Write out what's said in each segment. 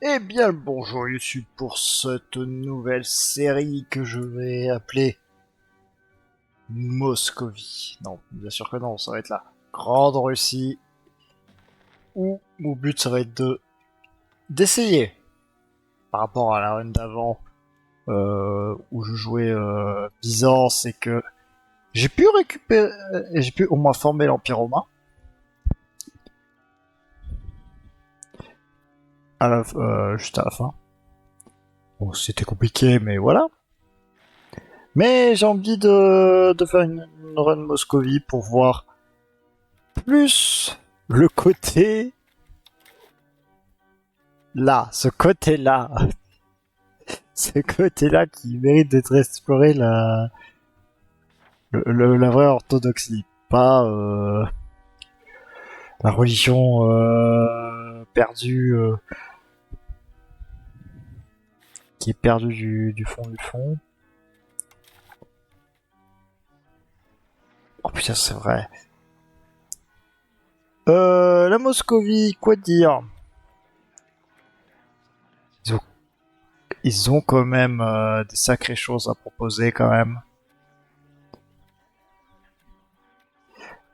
Eh bien le bonjour YouTube pour cette nouvelle série que je vais appeler Moscovie. Non, bien sûr que non, ça va être la Grande Russie où mon but ça va être d'essayer par rapport à la run d'avant où je jouais Byzance et que j'ai pu récupérer, j'ai pu au moins former l'Empire romain juste à la fin. Bon, c'était compliqué, mais voilà. Mais j'ai envie de faire une run Moscovie pour voir plus le côté là, ce côté-là, ce côté-là qui mérite d'être exploré, la vraie orthodoxie, pas la religion perdue, qui est perdue du fond du fond. Oh putain, c'est vrai. La Moscovie, quoi dire? Ils ont, ils ont quand même des sacrées choses à proposer quand même.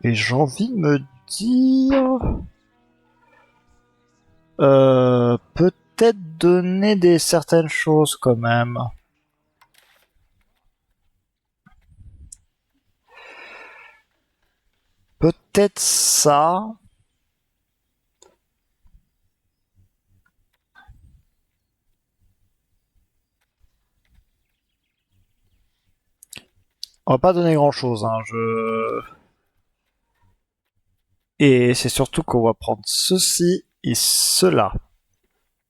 Et j'ai envie de me dire... peut-être donner des certaines choses quand même. Peut-être ça. On va pas donner grand-chose, hein. Et c'est surtout qu'on va prendre ceci et cela.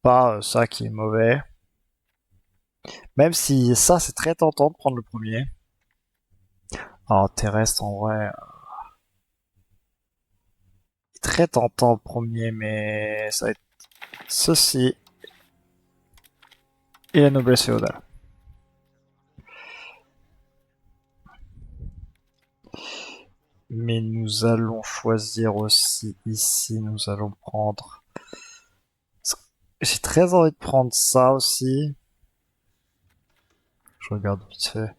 Pas ça qui est mauvais. Même si ça, c'est très tentant de prendre le premier. Alors, terrestre, en vrai, très tentant le premier, mais ça va être ceci et la noblesse féodale. Mais nous allons choisir aussi ici, nous allons prendre... J'ai très envie de prendre ça aussi. Je regarde vite fait.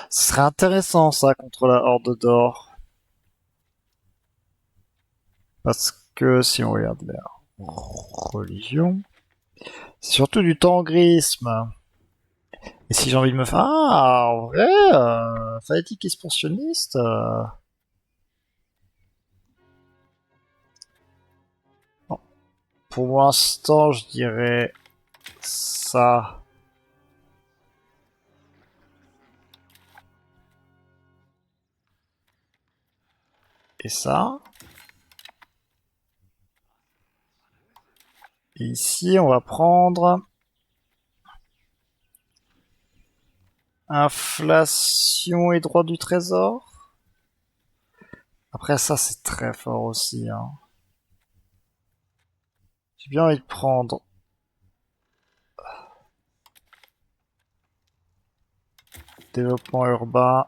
Ce serait intéressant ça contre la Horde d'Or. Parce que si on regarde la religion, c'est surtout du tangrisme. Et si j'ai envie de me faire... Ah, en vrai, fanatique expansionniste... Bon, pour l'instant, je dirais ça. Et ça. Et ici, on va prendre... Inflation et droit du trésor. Après ça, c'est très fort aussi. Hein. J'ai bien envie de prendre développement urbain.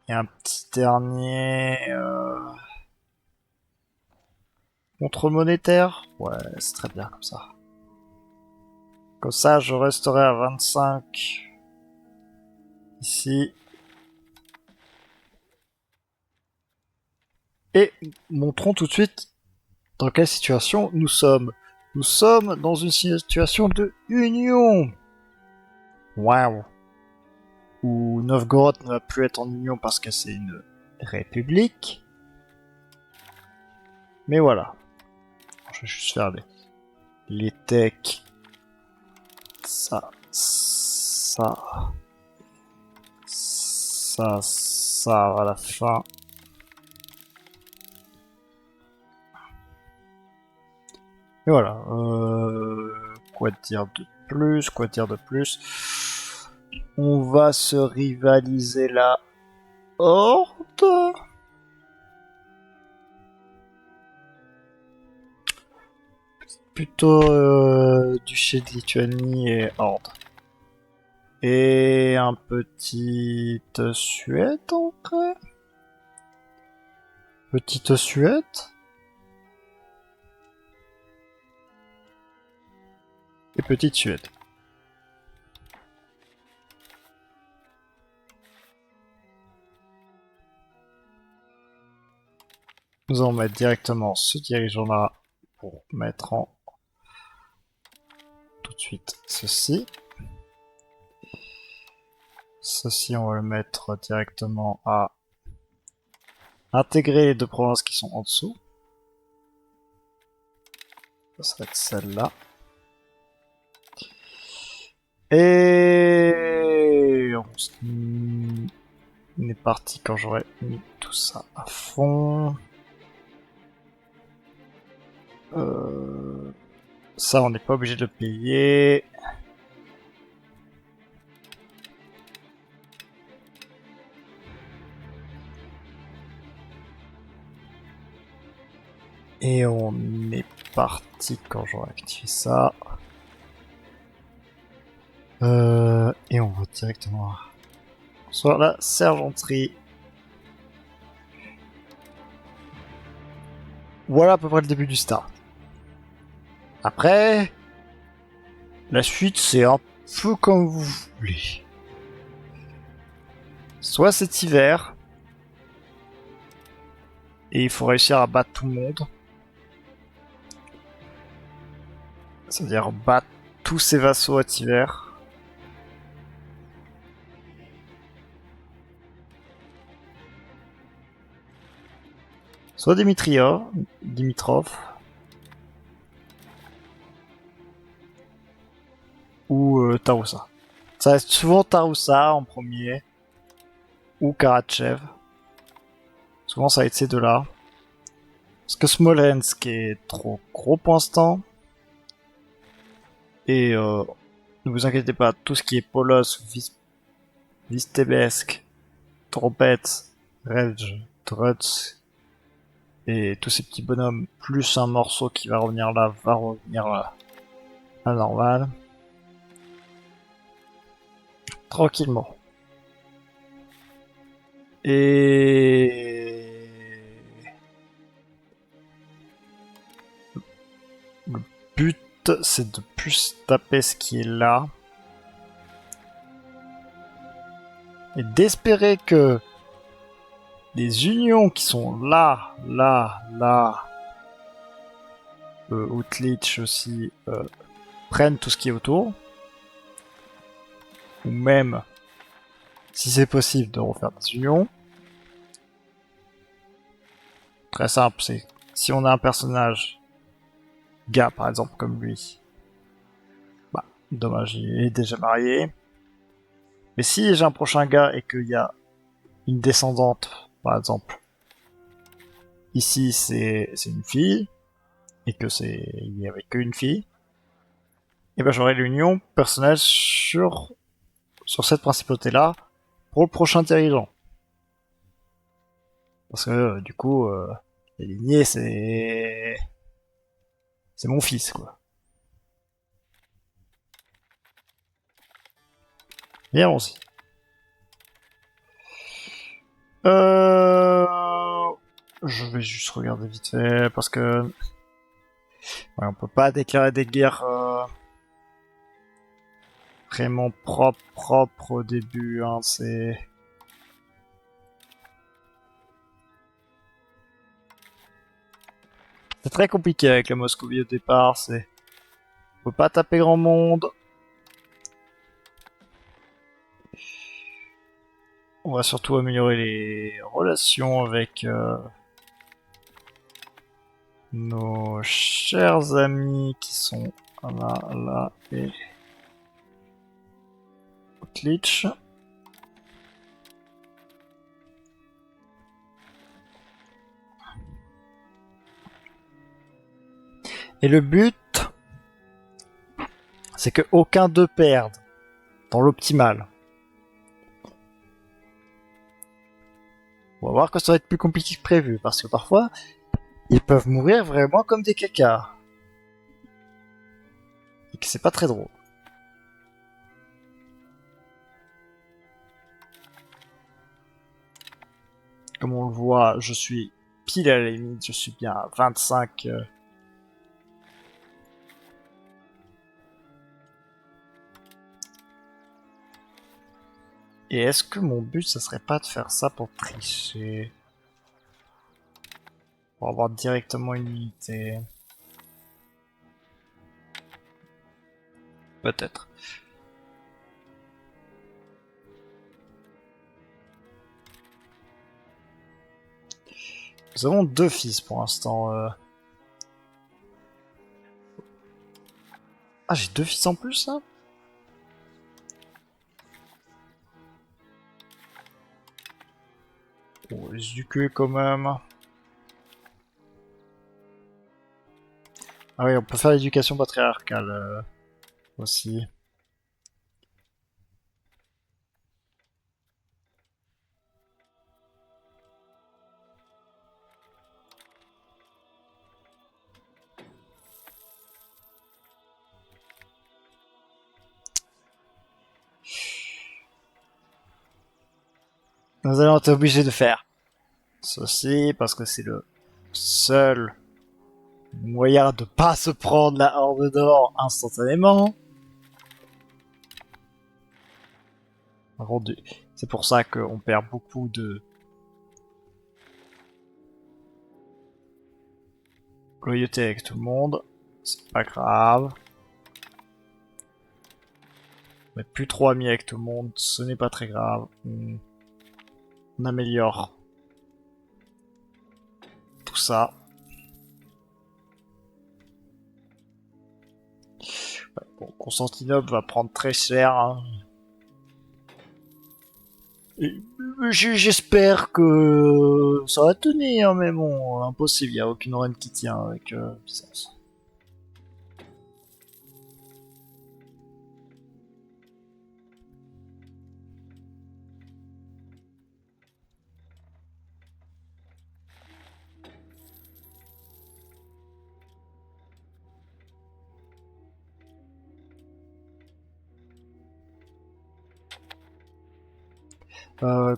Et un petit dernier... Contrôle monétaire. Ouais, c'est très bien comme ça. Comme ça, je resterai à 25. Ici. Et montrons tout de suite dans quelle situation nous sommes. Nous sommes dans une situation de union. Waouh. Où Novgorod ne va plus être en union parce que c'est une république. Mais voilà. Je vais juste faire les techs. Ça. Ça à la fin. Et voilà. Quoi dire de plus? Quoi dire de plus? On va se rivaliser la Horde. Plutôt duché de Lituanie et Horde. Et un petit Suède encore. Petite Suède. Et petite Suède. Nous allons mettre directement ce dirigeant là pour mettre en tout de suite ceci. Ceci, on va le mettre directement à intégrer les deux provinces qui sont en dessous. Ça va être celle-là. Et on est parti quand j'aurai mis tout ça à fond. Ça, on n'est pas obligé de payer. Et on est parti quand j'aurai activé ça. Et on va directement sur la sergenterie. Voilà à peu près le début du start. Après, la suite c'est un peu comme vous voulez. Soit c'est hiver, et il faut réussir à battre tout le monde. C'est-à-dire battre tous ses vassaux à hiver. Soit Dimitrov. Ou Taroussa. Ça reste souvent Taroussa en premier. Ou Karatchev. Souvent ça va être ces deux-là. Parce que Smolensk est trop gros pour l'instant. Et ne vous inquiétez pas, tout ce qui est Polos, Vistebesk, Tropet, Relj, Trutz, et tous ces petits bonhommes, plus un morceau qui va revenir là, va revenir là, à normal. Tranquillement. Et... le but, c'est de plus taper ce qui est là. Et d'espérer que les unions qui sont là, Outlich aussi, prennent tout ce qui est autour. Ou même, si c'est possible, de refaire des unions. Très simple, c'est si on a un personnage, gars par exemple, comme lui, bah, dommage, il est déjà marié. Mais si j'ai un prochain gars et qu'il y a une descendante, par exemple, ici c'est une fille, et que il n'y avait qu'une fille, et ben j'aurai l'union personnelle sur cette principauté-là pour le prochain dirigeant. Parce que du coup, les lignées c'est mon fils quoi. Bien aussi. Je vais juste regarder vite fait parce que ouais, on peut pas déclarer des guerres vraiment propres au début. Hein, c'est très compliqué avec la Moscovie au départ. On peut pas taper grand monde. On va surtout améliorer les relations avec nos chers amis qui sont là et Outlich. Et le but, c'est que aucun d'eux perde dans l'optimal. On va voir que ça va être plus compliqué que prévu, parce que parfois, ils peuvent mourir vraiment comme des cacas. Et que c'est pas très drôle. Comme on le voit, je suis pile à la limite, je suis bien à 25. Et est-ce que mon but, ça serait pas de faire ça pour tricher? Pour avoir directement une unité? Peut-être. Nous avons 2 fils pour l'instant. Ah, j'ai 2 fils en plus, là? Oh, les UQ quand même. Ah oui, on peut faire l'éducation patriarcale aussi. Nous allons être obligés de faire ceci parce que c'est le seul moyen de pas se prendre la horde d'or instantanément. C'est pour ça qu'on perd beaucoup de loyauté avec tout le monde. C'est pas grave. On est plus trop amis avec tout le monde, ce n'est pas très grave. On améliore tout ça. Ouais, bon, Constantinople va prendre très cher. Hein. J'espère que ça va tenir, mais bon, impossible, il n'y a aucune reine qui tient avec Byzance.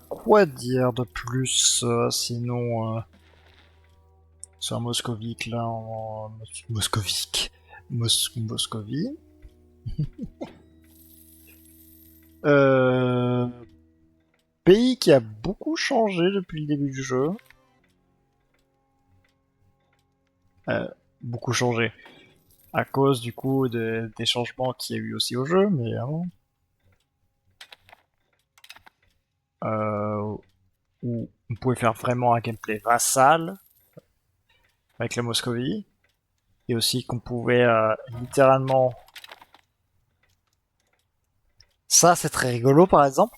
Quoi dire de plus sinon sur un moscovique là en moscovique Moscovie. euh, Pays qui a beaucoup changé depuis le début du jeu. Beaucoup changé à cause du coup des changements qu'il y a eu aussi au jeu, mais où on pouvait faire vraiment un gameplay vassal avec la Moscovie, et aussi qu'on pouvait littéralement... Ça, c'est très rigolo, par exemple.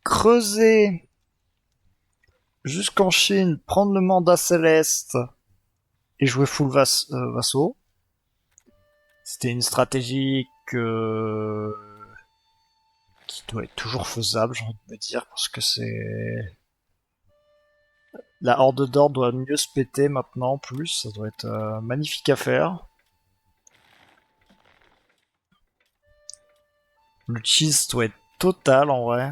Creuser jusqu'en Chine, prendre le mandat céleste et jouer full vassaux. C'était une stratégie qui doit être toujours faisable, j'ai envie de me dire, parce que c'est... La Horde d'Or doit mieux se péter maintenant, plus, ça doit être magnifique à faire. Le cheese doit être total en vrai.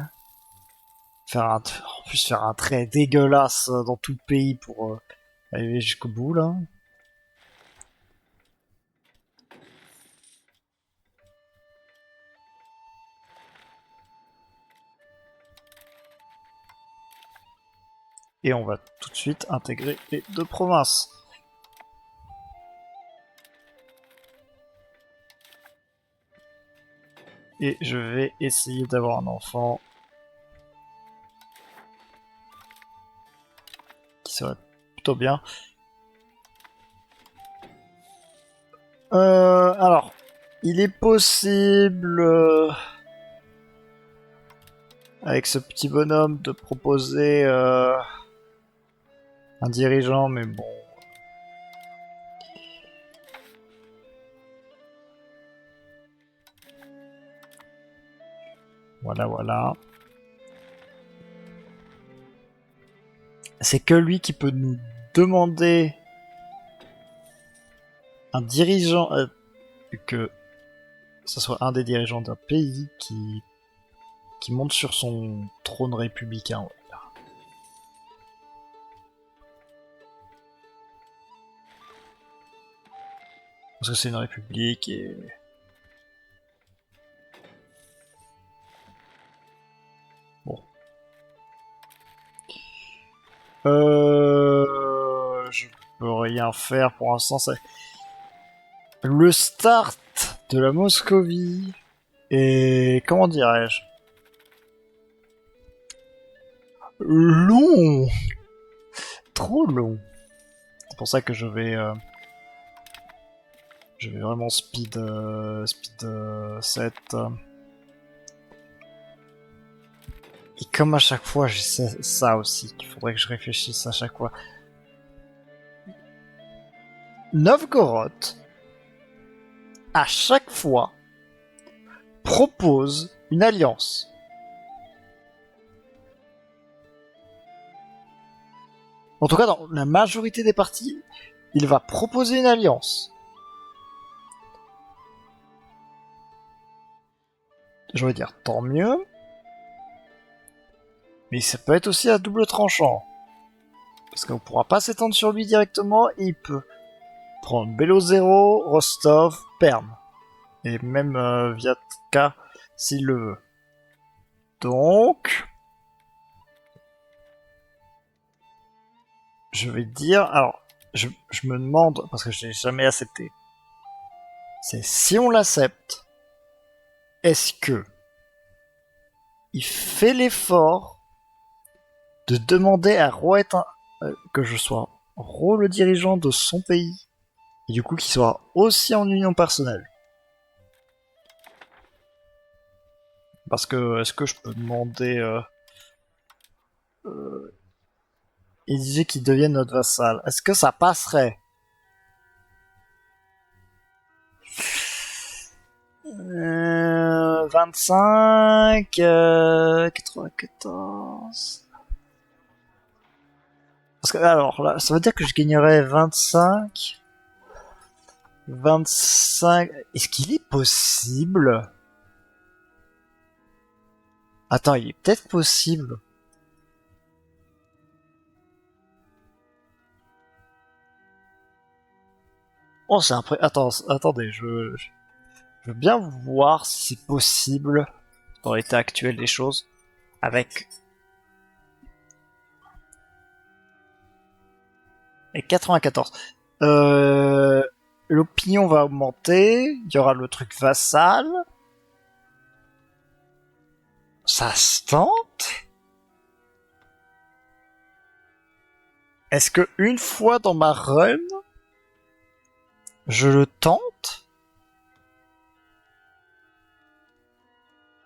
En plus faire un trait dégueulasse dans tout le pays pour arriver jusqu'au bout là. Et on va tout de suite intégrer les 2 provinces. Et je vais essayer d'avoir un enfant qui serait plutôt bien. Alors, il est possible avec ce petit bonhomme de proposer un dirigeant, mais bon. Voilà. C'est que lui qui peut nous demander un dirigeant, que ce soit un des dirigeants d'un pays qui qui monte sur son trône républicain, on va dire. Parce que c'est une république et... Bon. Je peux rien faire pour l'instant, c'est... Le start de la Moscovie est... Comment dirais-je? Long! Trop long. C'est pour ça que je vais vraiment speed 7. Et comme à chaque fois, j'ai ça aussi, qu'il faudrait que je réfléchisse à chaque fois. Novgorod, à chaque fois, propose une alliance. En tout cas, dans la majorité des parties, il va proposer une alliance. Je vais dire tant mieux. Mais ça peut être aussi à double tranchant. Parce qu'on pourra pas s'étendre sur lui directement et il peut prendre Belozero, Rostov, Perm. Et même Viatka s'il le veut. Donc... Je vais dire... Alors, je me demande, parce que je l'ai jamais accepté. C'est si on l'accepte, est-ce que il fait l'effort de demander à que je sois le dirigeant de son pays et du coup qu'il soit aussi en union personnelle. Parce que est-ce que je peux demander exiger qu'il devienne notre vassal? Est-ce que ça passerait? 25, 94. Parce que alors là, ça veut dire que je gagnerais 25. 25. Est-ce qu'il est possible? Attends, il est peut-être possible. Oh, c'est attendez, je veux bien voir si c'est possible dans l'état actuel des choses avec et 94. L'opinion va augmenter, il y aura le truc vassal. Ça se tente? Est-ce que une fois dans ma run, je le tente?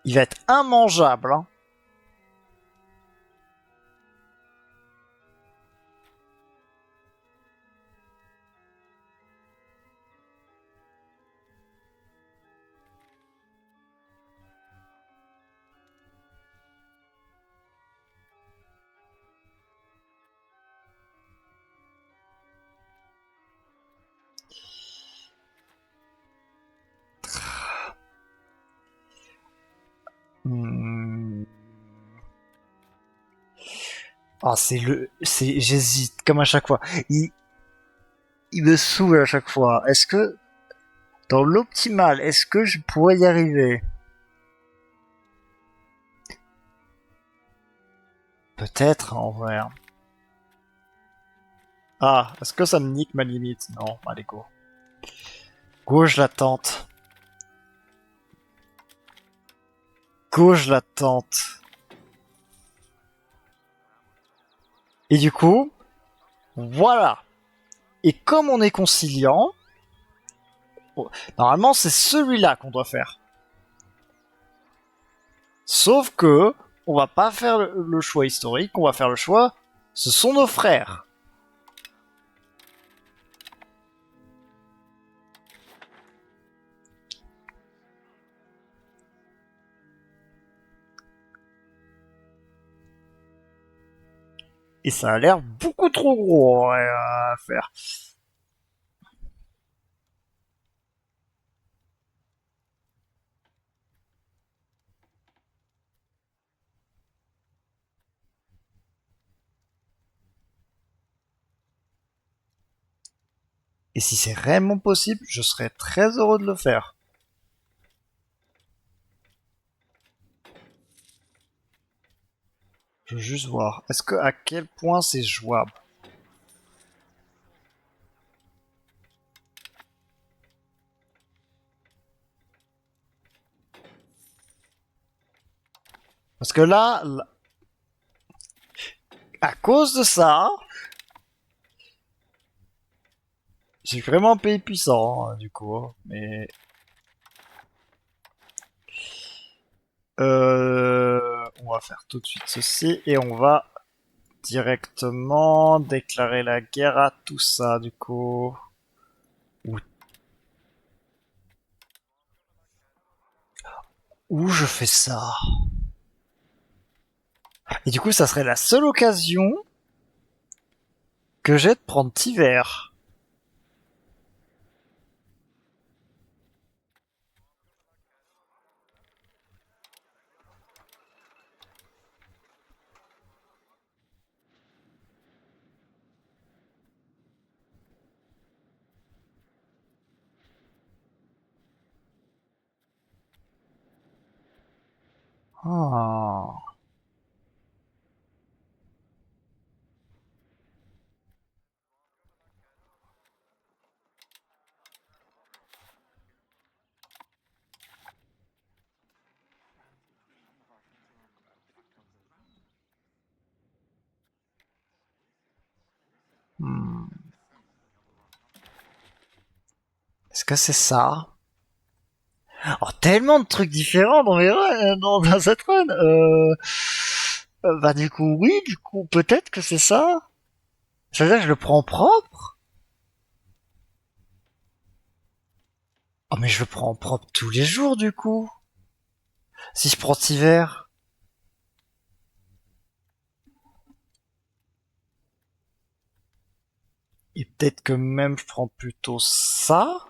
Il va être immangeable, hein. Hmm. Ah, j'hésite, comme à chaque fois. Il me saoule à chaque fois. Est-ce que, dans l'optimal, est-ce que je pourrais y arriver? Peut-être, en vrai. Ah, est-ce que ça me nique ma limite? Non, allez, go. Go, je la tente. Go, je la tente. Et du coup, voilà. Et comme on est conciliant, normalement c'est celui-là qu'on doit faire. Sauf que on va pas faire le choix historique, on va faire le choix. Ce sont nos frères. Et ça a l'air beaucoup trop gros à faire. Et si c'est réellement possible, je serais très heureux de le faire. Je veux juste voir. Est-ce que à quel point c'est jouable? Parce que là, à cause de ça, c'est vraiment un pays puissant, hein, du coup. Mais on va faire tout de suite ceci et on va directement déclarer la guerre à tout ça, du coup. Où je fais ça? Et du coup, ça serait la seule occasion que j'ai de prendre Tiver. Ah. Hmm. Est-ce que c'est ça? Oh, tellement de trucs différents dans mes runs, dans cette run. Bah du coup oui, du coup peut-être que c'est ça. Ça veut dire que je le prends propre. Oh mais je le prends propre tous les jours du coup. Si je prends Tiver. Et peut-être que même je prends plutôt ça.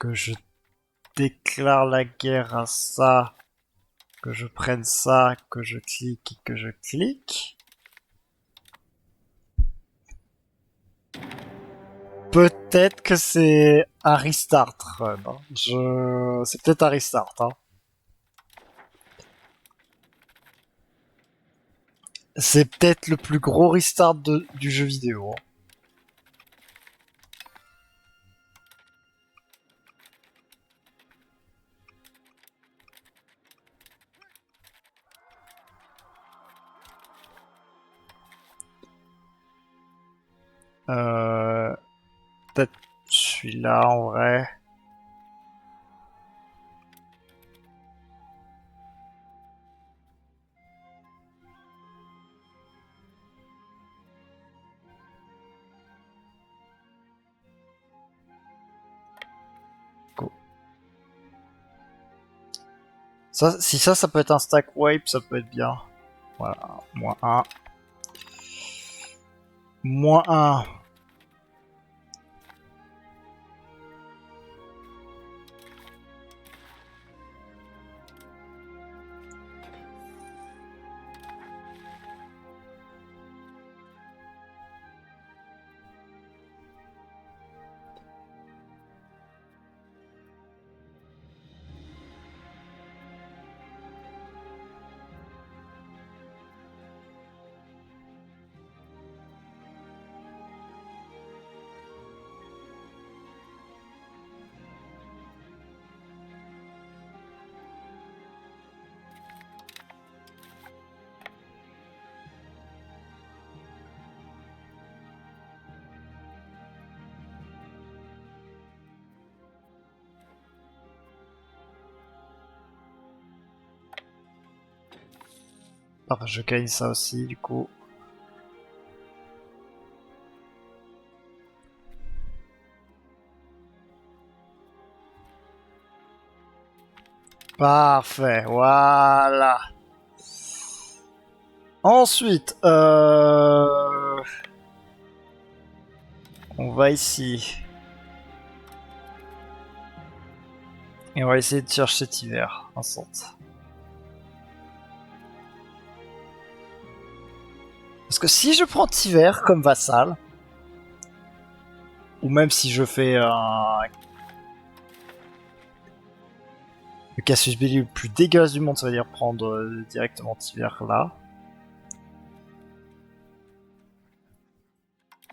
Que je déclare la guerre à ça. Que je prenne ça, que je clique et que je clique. Peut-être que c'est un restart run. Hein. C'est peut-être un restart. Hein. C'est peut-être le plus gros restart du jeu vidéo. Hein. Euh, peut-être celui-là en vrai. Go. Ça, si ça peut être un stack wipe, ça peut être bien. Voilà, moins un. Moins un. Ah bah je gagne ça aussi du coup. Parfait, voilà. Ensuite, on va ici. Et on va essayer de chercher cet hiver. Parce que si je prends Tiver comme vassal, ou même si je fais le Cassius Belli le plus dégueulasse du monde, ça veut dire prendre directement Tiver là.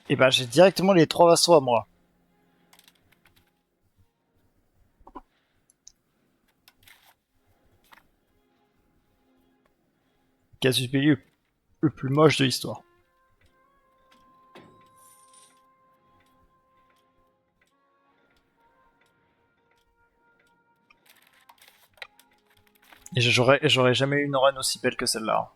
Et ben j'ai directement les 3 vassaux à moi. Cassius Belli le plus moche de l'histoire. Et j'aurais jamais eu une run aussi belle que celle-là.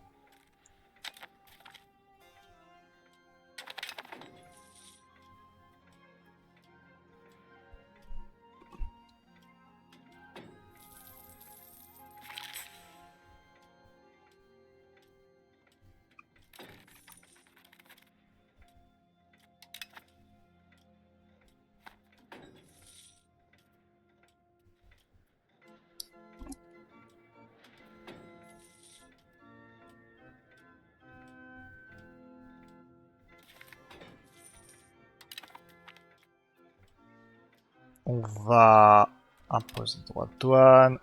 On va imposer droit de douane.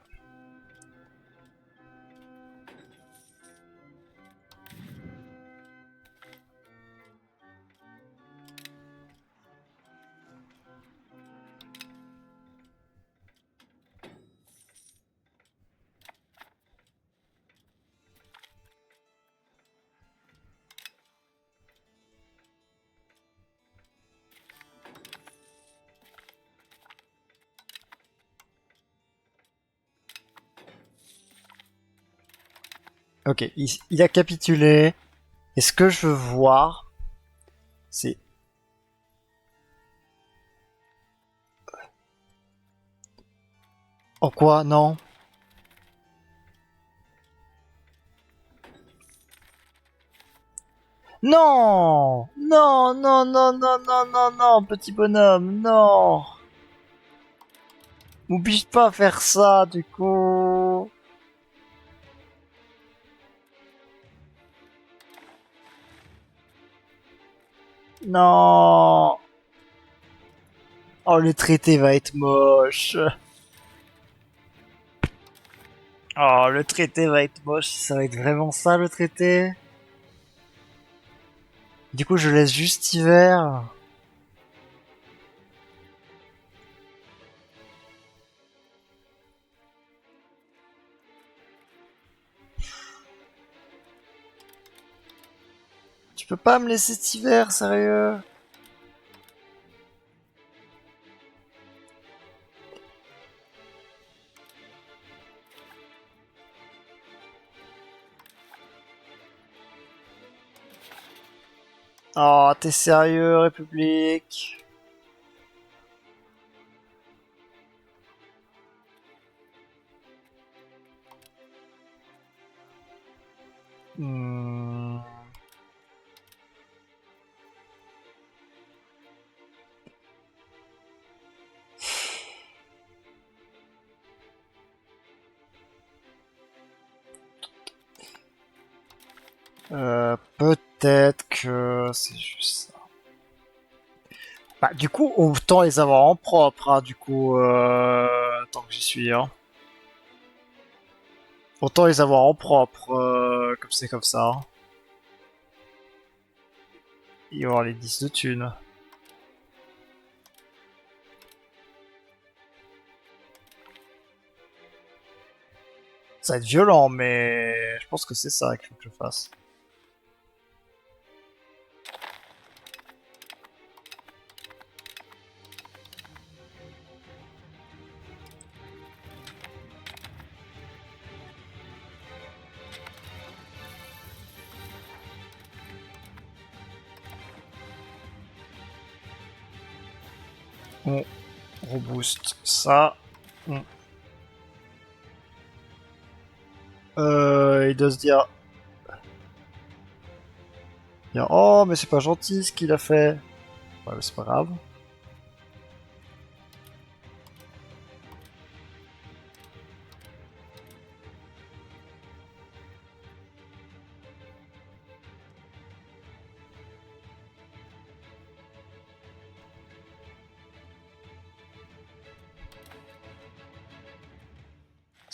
Ok, il a capitulé. Et ce que je veux voir, c'est... Oh quoi? Non. Non! Non, non, non, non, non, non, non, petit bonhomme, non! M'oblige pas à faire ça, du coup. Non! Oh, le traité va être moche. Oh, le traité va être moche. Ça va être vraiment ça, le traité? Du coup, je laisse juste hiver. Tu peux pas me laisser cet hiver, sérieux? Oh, t'es sérieux, République? Hmm. Peut-être que c'est juste ça. Bah, du coup, autant les avoir en propre, hein, du coup, tant que j'y suis, hein. Autant les avoir en propre, comme c'est comme ça. Hein. Il va y avoir les 10 de thunes. Ça va être violent, mais je pense que c'est ça qu'il faut que je fasse. On rebooste ça. On- il doit se dire, oh, mais c'est pas gentil ce qu'il a fait. Ouais, mais c'est pas grave.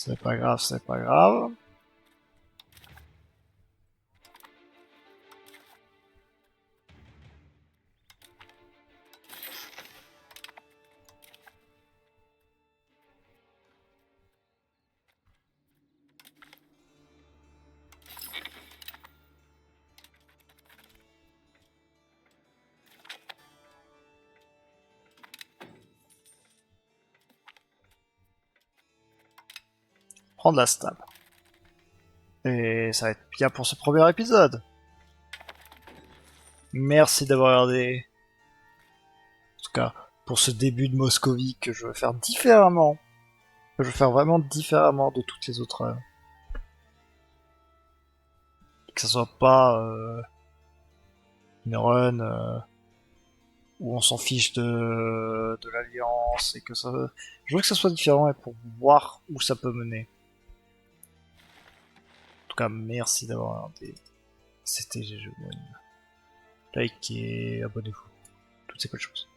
C'est pas grave, c'est pas grave. Prendre la stab. Et ça va être bien pour ce premier épisode. Merci d'avoir regardé. En tout cas, pour ce début de Moscovie que je veux faire différemment. Que je veux faire vraiment différemment de toutes les autres. Que ça soit pas une run où on s'en fiche de l'alliance et que ça. Je veux que ça soit différent et pour voir où ça peut mener. En tout cas, merci d'avoir regardé. C'était GG. Likez, abonnez-vous. Toutes ces bonnes choses.